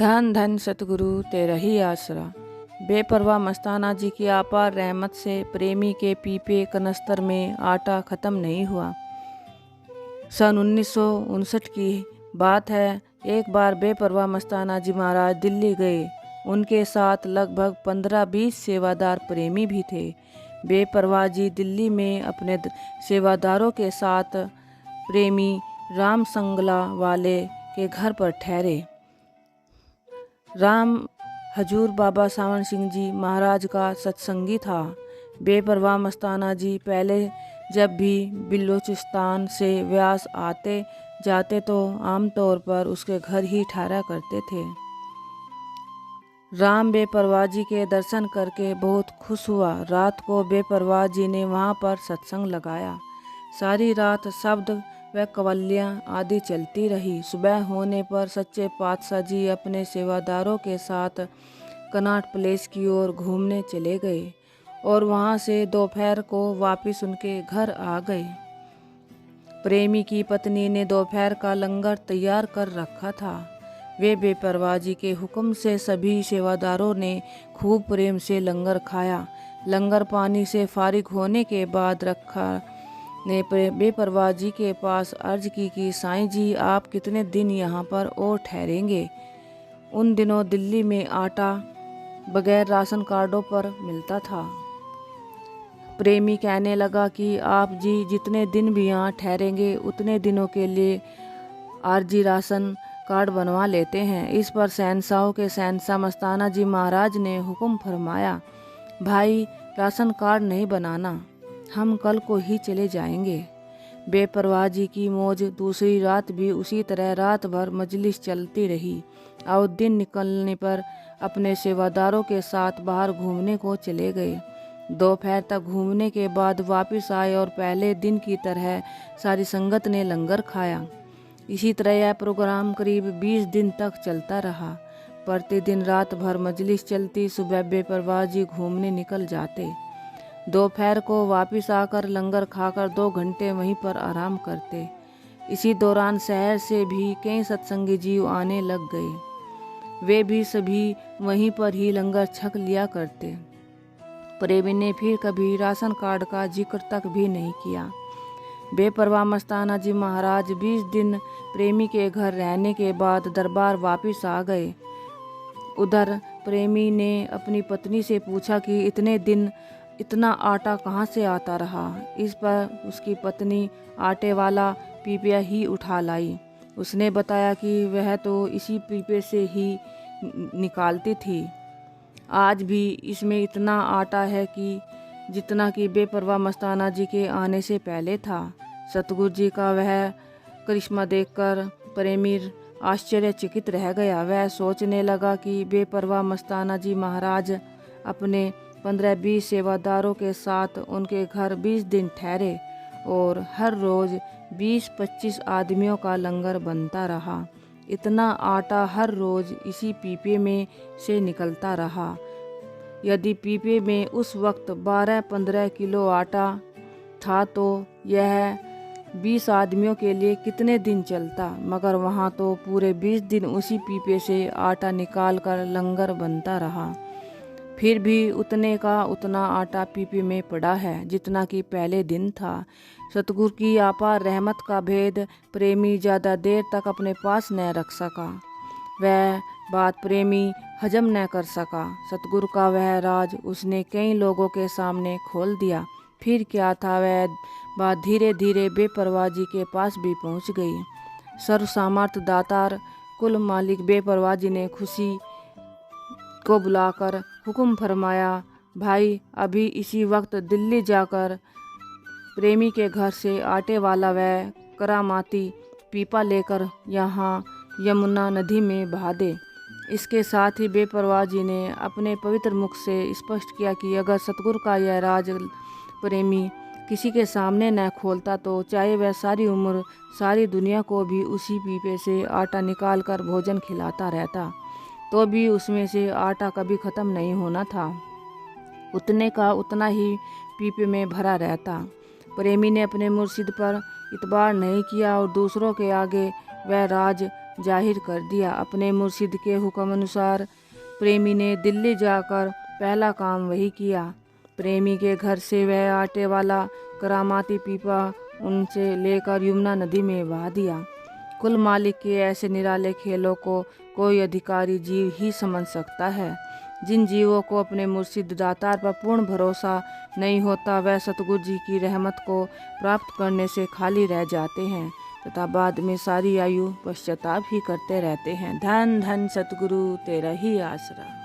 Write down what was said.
धन धन सतगुरु तेरा ही आसरा। बेपरवाह मस्ताना जी की अपार रहमत से प्रेमी के पीपे कनस्तर में आटा ख़त्म नहीं हुआ। सन 1959 की बात है। एक बार बेपरवाह मस्ताना जी महाराज दिल्ली गए। उनके साथ लगभग 15-20 सेवादार प्रेमी भी थे। बेपरवाह जी दिल्ली में अपने सेवादारों के साथ प्रेमी राम संगला वाले के घर पर ठहरे। राम हजूर बाबा सावन सिंह जी महाराज का सत्संगी था। बेपरवाह मस्ताना जी पहले जब भी बिलोचिस्तान से व्यास आते जाते तो आमतौर पर उसके घर ही ठहरा करते थे। राम बेपरवाह जी के दर्शन करके बहुत खुश हुआ। रात को बेपरवाह जी ने वहाँ पर सत्संग लगाया। सारी रात शब्द व कवलियाँ आदि चलती रही। सुबह होने पर सच्चे पातशाह जी अपने सेवादारों के साथ कनॉट प्लेस की ओर घूमने चले गए और वहाँ से दोपहर को वापस उनके घर आ गए। प्रेमी की पत्नी ने दोपहर का लंगर तैयार कर रखा था। वे बेपरवाह जी के हुक्म से सभी सेवादारों ने खूब प्रेम से लंगर खाया। लंगर पानी से फारिग होने के बाद रखा ने बेपरवाह जी के पास अर्ज की कि साईं जी आप कितने दिन यहाँ पर और ठहरेंगे। उन दिनों दिल्ली में आटा बगैर राशन कार्डों पर मिलता था। प्रेमी कहने लगा कि आप जी जितने दिन भी यहाँ ठहरेंगे उतने दिनों के लिए आरजी राशन कार्ड बनवा लेते हैं। इस पर शहंशाहों के शहंशाह मस्ताना जी महाराज ने हुक्म फरमाया, भाई राशन कार्ड नहीं बनाना, हम कल को ही चले जाएंगे। बेपरवाह जी की मौज दूसरी रात भी उसी तरह रात भर मजलिस चलती रही और दिन निकलने पर अपने सेवादारों के साथ बाहर घूमने को चले गए। दोपहर तक घूमने के बाद वापस आए और पहले दिन की तरह सारी संगत ने लंगर खाया। इसी तरह यह प्रोग्राम करीब 20 दिन तक चलता रहा। प्रतिदिन रात भर मजलिस चलती। सुबह बेपरवाह जी घूमने निकल जाते। दोपहर को वापस आकर लंगर खाकर 2 घंटे वहीं पर आराम करते। इसी दौरान शहर से भी कई सत्संगी जीव आने लग गए। वे भी सभी वहीं पर ही लंगर छक लिया करते। प्रेमी ने फिर कभी राशन कार्ड का जिक्र तक भी नहीं किया। बेपरवाह मस्ताना जी महाराज 20 दिन प्रेमी के घर रहने के बाद दरबार वापस आ गए। उधर प्रेमी ने अपनी पत्नी से पूछा कि इतने दिन इतना आटा कहाँ से आता रहा। इस पर उसकी पत्नी आटे वाला पीपिया ही उठा लाई। उसने बताया कि वह तो इसी पीपे से ही निकालती थी। आज भी इसमें इतना आटा है कि जितना कि बेपरवाह मस्ताना जी के आने से पहले था। सतगुरु जी का वह करिश्मा देखकर प्रेमी आश्चर्यचकित रह गया। वह सोचने लगा कि बेपरवाह मस्ताना जी महाराज अपने 15-20 सेवादारों के साथ उनके घर 20 दिन ठहरे और हर रोज़ 20-25 आदमियों का लंगर बनता रहा। इतना आटा हर रोज़ इसी पीपे में से निकलता रहा। यदि पीपे में उस वक्त 12-15 किलो आटा था तो यह 20 आदमियों के लिए कितने दिन चलता। मगर वहाँ तो पूरे 20 दिन उसी पीपे से आटा निकाल कर लंगर बनता रहा। फिर भी उतने का उतना आटा पीपे में पड़ा है जितना कि पहले दिन था। सतगुरु की अपार रहमत का भेद प्रेमी ज़्यादा देर तक अपने पास न रख सका। वह बात प्रेमी हजम न कर सका। सतगुरु का वह राज उसने कई लोगों के सामने खोल दिया। फिर क्या था, वह बात धीरे धीरे बेपरवाह जी के पास भी पहुंच गई। सर्व सामर्थ दातार कुल मालिक बेपरवाह जी ने खुशी को बुलाकर हुक्म फरमाया, भाई अभी इसी वक्त दिल्ली जाकर प्रेमी के घर से आटे वाला वह करामाती पीपा लेकर यहाँ यमुना नदी में बहा दे। इसके साथ ही बेपरवाह जी ने अपने पवित्र मुख से स्पष्ट किया कि अगर सतगुरु का यह राज प्रेमी किसी के सामने न खोलता तो चाहे वह सारी उम्र सारी दुनिया को भी उसी पीपे से आटा निकाल कर भोजन खिलाता रहता तो भी उसमें से आटा कभी ख़त्म नहीं होना था। उतने का उतना ही पीपे में भरा रहता। प्रेमी ने अपने मुर्शिद पर इतबार नहीं किया और दूसरों के आगे वह राज जाहिर कर दिया। अपने मुर्शिद के हुक्म अनुसार प्रेमी ने दिल्ली जाकर पहला काम वही किया। प्रेमी के घर से वह आटे वाला करामाती पीपा उनसे लेकर यमुना नदी में बहा दिया। कुल मालिक के ऐसे निराले खेलों को कोई अधिकारी जीव ही समझ सकता है। जिन जीवों को अपने मुर्शिद दातार पर पूर्ण भरोसा नहीं होता, वह सतगुरु जी की रहमत को प्राप्त करने से खाली रह जाते हैं तथा बाद में सारी आयु पश्चाताप ही करते रहते हैं। धन धन सतगुरु तेरा ही आसरा।